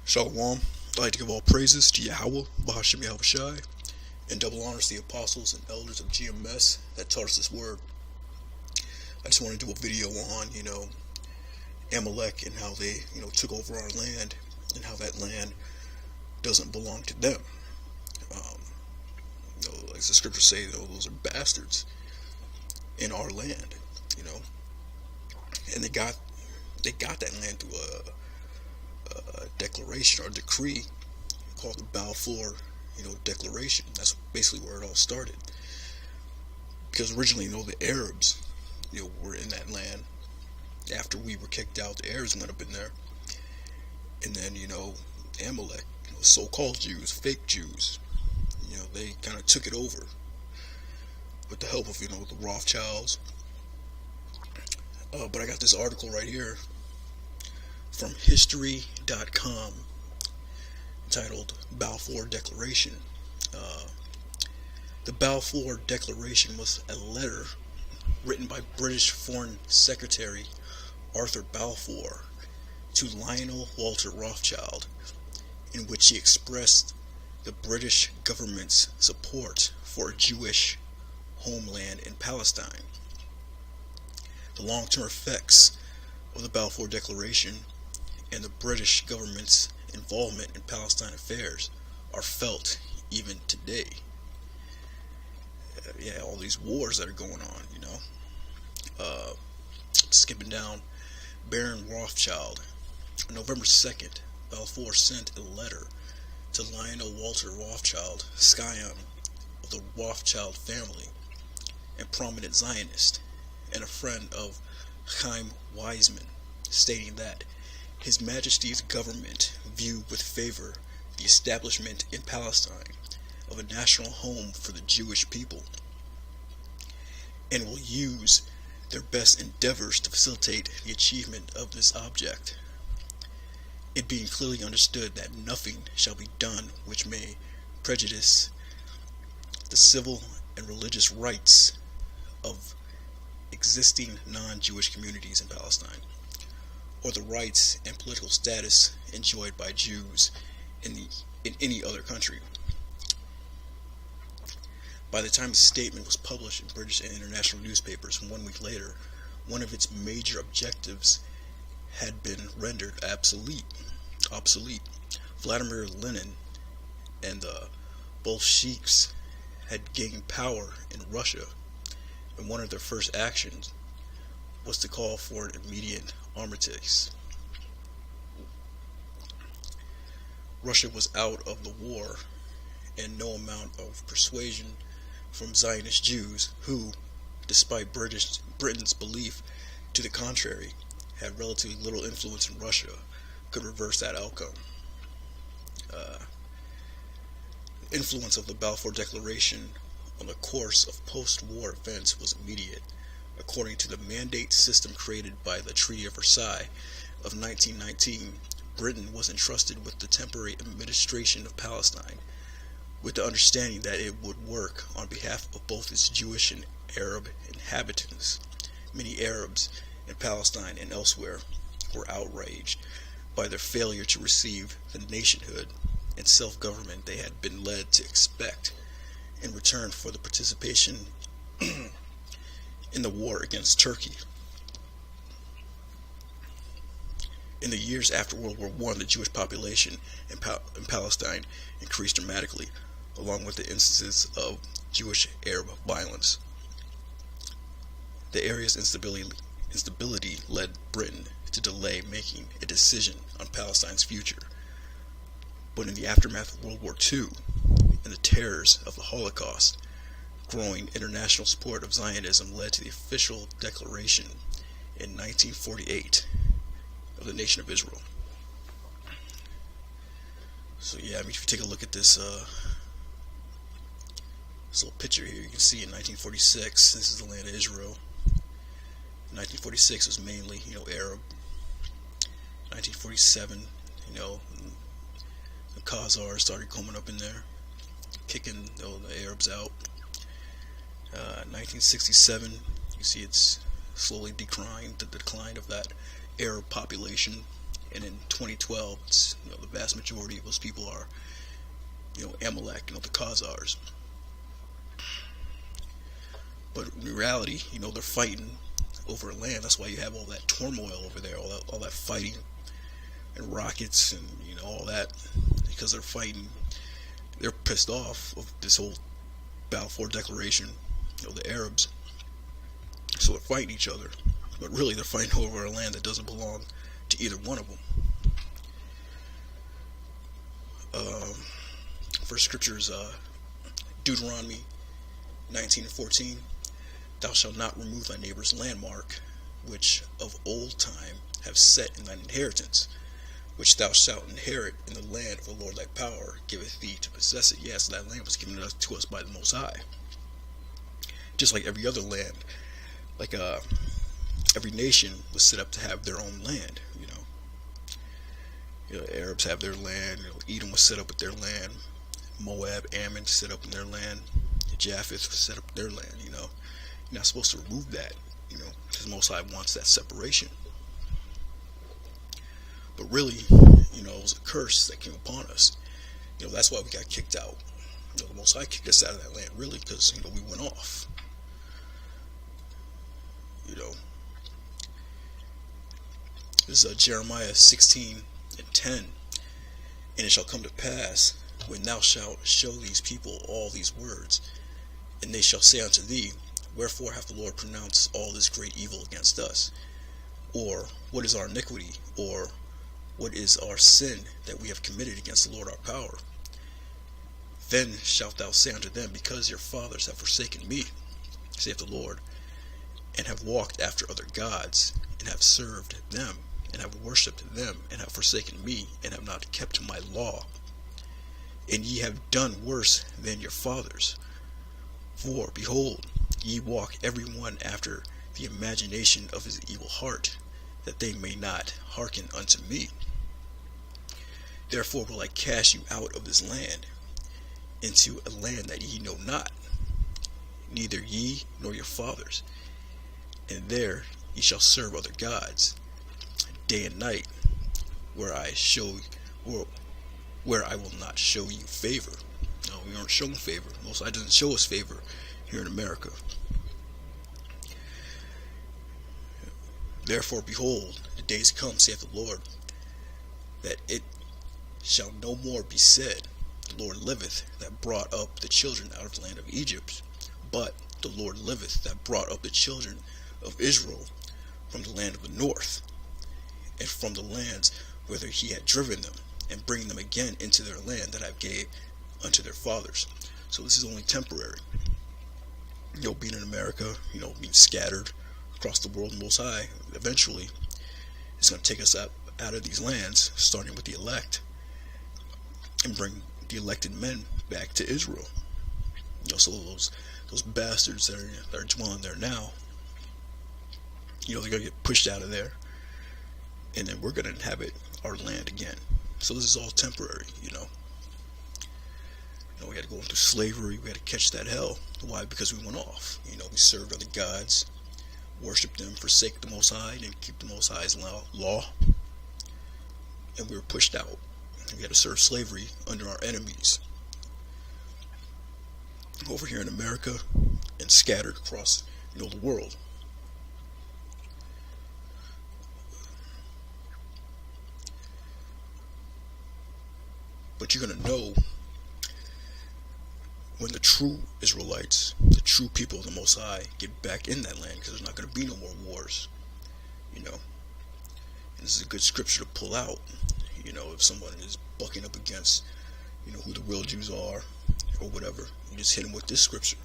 Shalom. I'd like to give all praises to Yahweh, Bahashim Yahushai, and double honors to the apostles and elders of GMS that taught us this word. I just want to do a video on, Amalek and how they, took over our land and how that land doesn't belong to them. As the scriptures say, those are bastards in our land, and they got that land through a declaration or a decree called the Balfour, Declaration. That's basically where it all started. Because originally, the Arabs, were in that land. After we were kicked out, the Arabs went up in there, and then Amalek, so-called Jews, fake Jews, they kind of took it over with the help of the Rothschilds. But I got this article right here from history.com entitled Balfour Declaration. The Balfour Declaration was a letter written by British Foreign Secretary Arthur Balfour to Lionel Walter Rothschild, in which he expressed the British government's support for a Jewish homeland in Palestine. The long-term effects of the Balfour Declaration and the British government's involvement in Palestine affairs are felt even today. All these wars that are going on, skipping down, Baron Rothschild. On November 2nd, Balfour sent a letter to Lionel Walter Rothschild, scion of the Rothschild family, and prominent Zionist, and a friend of Chaim Weizmann, stating that His Majesty's government viewed with favor the establishment in Palestine of a national home for the Jewish people, and will use their best endeavors to facilitate the achievement of this object, it being clearly understood that nothing shall be done which may prejudice the civil and religious rights of existing non-Jewish communities in Palestine, or the rights and political status enjoyed by Jews in any other country. By the time the statement was published in British and international newspapers 1 week later, one of its major objectives had been rendered obsolete. Vladimir Lenin and the Bolsheviks had gained power in Russia, and one of their first actions was to call for an immediate armistice. Russia was out of the war, and no amount of persuasion from Zionist Jews, who, despite Britain's belief to the contrary, had relatively little influence in Russia, could reverse that outcome. The influence of the Balfour Declaration on the course of post-war events was immediate. According to the mandate system created by the Treaty of Versailles of 1919, Britain was entrusted with the temporary administration of Palestine, with the understanding that it would work on behalf of both its Jewish and Arab inhabitants. Many Arabs in Palestine and elsewhere were outraged by their failure to receive the nationhood and self-government they had been led to expect in return for the participation in the war against Turkey. In the years after World War I, the Jewish population in Palestine increased dramatically, along with the instances of Jewish-Arab violence. The area's instability led Britain to delay making a decision on Palestine's future. But in the aftermath of World War II and the terrors of the Holocaust, growing international support of Zionism led to the official declaration in 1948 of the Nation of Israel. So if you take a look at this little picture here, you can see in 1946, this is the land of Israel. 1946 was mainly, Arab. 1947, the Khazars started coming up in there, kicking the Arabs out. 1967, you see it's slowly decline of that Arab population, and in 2012, it's the vast majority of those people are, Amalek, the Khazars. But in reality, they're fighting over land. That's why you have all that turmoil over there, all that fighting and rockets and all that, because they're fighting. They're pissed off of this whole Balfour Declaration, the Arabs. So they're fighting each other, but really they're fighting over a land that doesn't belong to either one of them. First scripture is Deuteronomy 19:14. Thou shalt not remove thy neighbor's landmark, which of old time have set in thine inheritance, which thou shalt inherit in the land of the Lord thy power giveth thee to possess it. Yes, that land was given to us by the Most High. Just like every other land, like every nation was set up to have their own land. The Arabs have their land. Edom was set up with their land. Moab, Ammon set up in their land. Japheth was set up their land. You're not supposed to remove that, because the Most High wants that separation. But really, it was a curse that came upon us. That's why we got kicked out. The Most High kicked us out of that land, really, because we went off. This is Jeremiah 16:10. And it shall come to pass, when thou shalt show these people all these words, and they shall say unto thee, Wherefore hath the Lord pronounced all this great evil against us? Or, what is our iniquity? Or, what is our sin that we have committed against the Lord our power? Then shalt thou say unto them, Because your fathers have forsaken me, saith the Lord, and have walked after other gods, and have served them, and have worshipped them, and have forsaken me, and have not kept my law. And ye have done worse than your fathers. For, behold, ye walk every one after the imagination of his evil heart, that they may not hearken unto me. Therefore will I cast you out of this land, into a land that ye know not, neither ye nor your fathers. And there ye shall serve other gods, day and night, where I will not show you favor. No, we aren't shown favor. Most High doesn't show us favor here in America. Therefore, behold, the days come, saith the Lord, that it shall no more be said, The Lord liveth, that brought up the children out of the land of Egypt, but the Lord liveth, that brought up the children of Israel from the land of the north, and from the lands whither he had driven them, and bring them again into their land that I gave unto their fathers. So this is only temporary. Being in America, being scattered across the world, Most High, eventually, it's going to take us out of these lands, starting with the elect, and bring the elected men back to Israel. So those bastards that are dwelling there now, they're going to get pushed out of there, and then we're going to inhabit our land again. So this is all temporary, we had to go through slavery. We had to catch that hell. Why? Because we went off. We served other gods, worshiped them, forsake the Most High, didn't keep the Most High's law, and we were pushed out. We had to serve slavery under our enemies over here in America and scattered across, the world. But you're going to know when the true Israelites, the true people of the Most High, get back in that land, because there's not going to be no more wars. And this is a good scripture to pull out. If someone is bucking up against, who the real Jews are, or whatever, you just hit them with this scripture.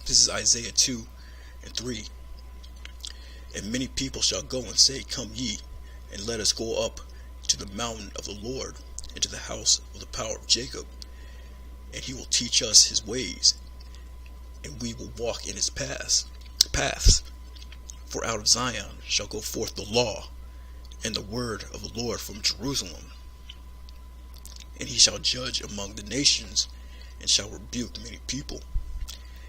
This is Isaiah 2:3. And many people shall go and say, Come ye, and let us go up to the mountain of the Lord, and to the house of the power of Jacob. And he will teach us his ways, and we will walk in his paths. For out of Zion shall go forth the law, and the word of the Lord from Jerusalem. And he shall judge among the nations, and shall rebuke many people.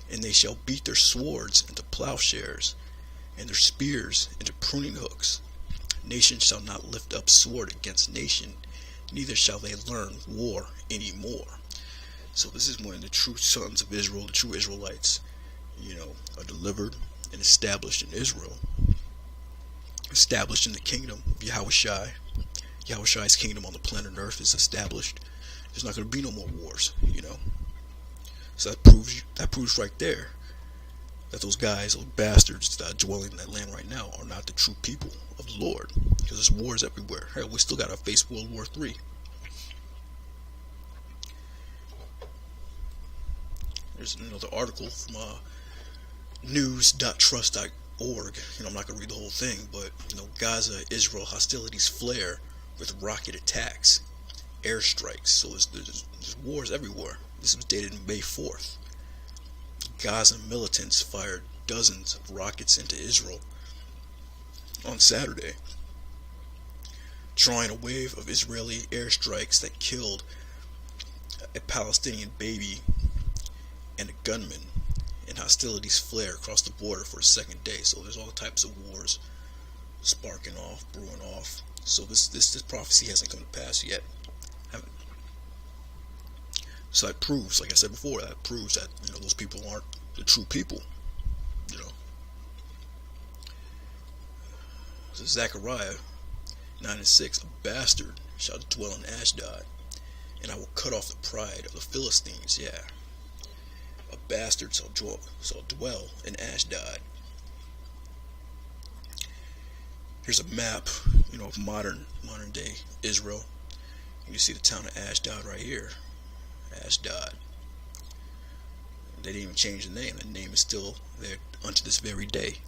And they shall beat their swords into plowshares, and their spears into pruning hooks. Nation shall not lift up sword against nation, neither shall they learn war any more. So this is when the true sons of Israel, the true Israelites, are delivered and established in Israel, established in the kingdom of Yahushai. Yahushui's kingdom on the planet Earth is established. There's not going to be no more wars. So that proves right there that those guys, those bastards that are dwelling in that land right now, are not the true people of the Lord. Because there's wars everywhere. Hell, we still got to face World War III. There's another article from news.trust.org. I'm not going to read the whole thing, but Gaza, Israel hostilities flare with rocket attacks, airstrikes. So there's wars everywhere. This was dated May 4th. Gaza militants fired dozens of rockets into Israel on Saturday, drawing a wave of Israeli airstrikes that killed a Palestinian baby and a gunman, and hostilities flare across the border for a second day. So there's all types of wars sparking off, brewing off. So this prophecy hasn't come to pass yet. So that proves, like I said before, that proves that those people aren't the true people. So Zechariah 9:6, a bastard shall dwell in Ashdod, and I will cut off the pride of the Philistines. Yeah. A bastard shall dwell in Ashdod. Here's a map, of modern day Israel. You see the town of Ashdod right here. Ashdod. They didn't even change the name. The name is still there unto this very day.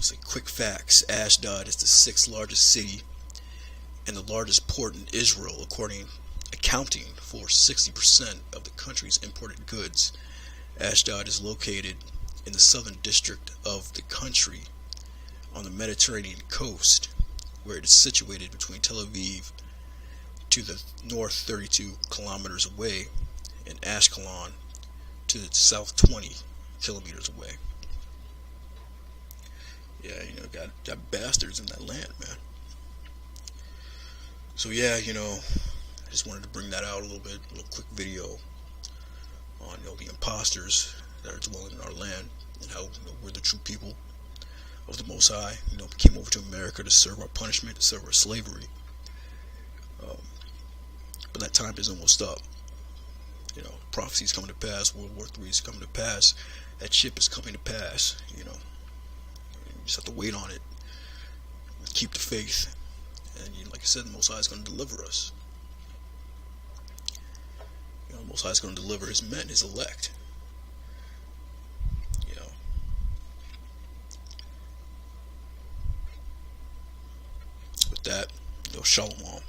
Say quick facts. Ashdod is the 6th largest city and the largest port in Israel, accounting for 60% of the country's imported goods. Ashdod is located in the southern district of the country on the Mediterranean coast, where it is situated between Tel Aviv to the north 32 kilometers away and Ashkelon to the south 20 kilometers away. Yeah, got bastards in that land, man. So yeah, I just wanted to bring that out a little quick video on the imposters that are dwelling in our land, and how we're the true people of the Most High. We came over to America to serve our punishment, to serve our slavery. But that time is almost up. Prophecy is coming to pass. World War III is coming to pass. That ship is coming to pass. You just have to wait on it. Keep the faith. And like I said, the Most High is going to deliver us. The Most High is going to deliver His men, His elect. With that, shalom.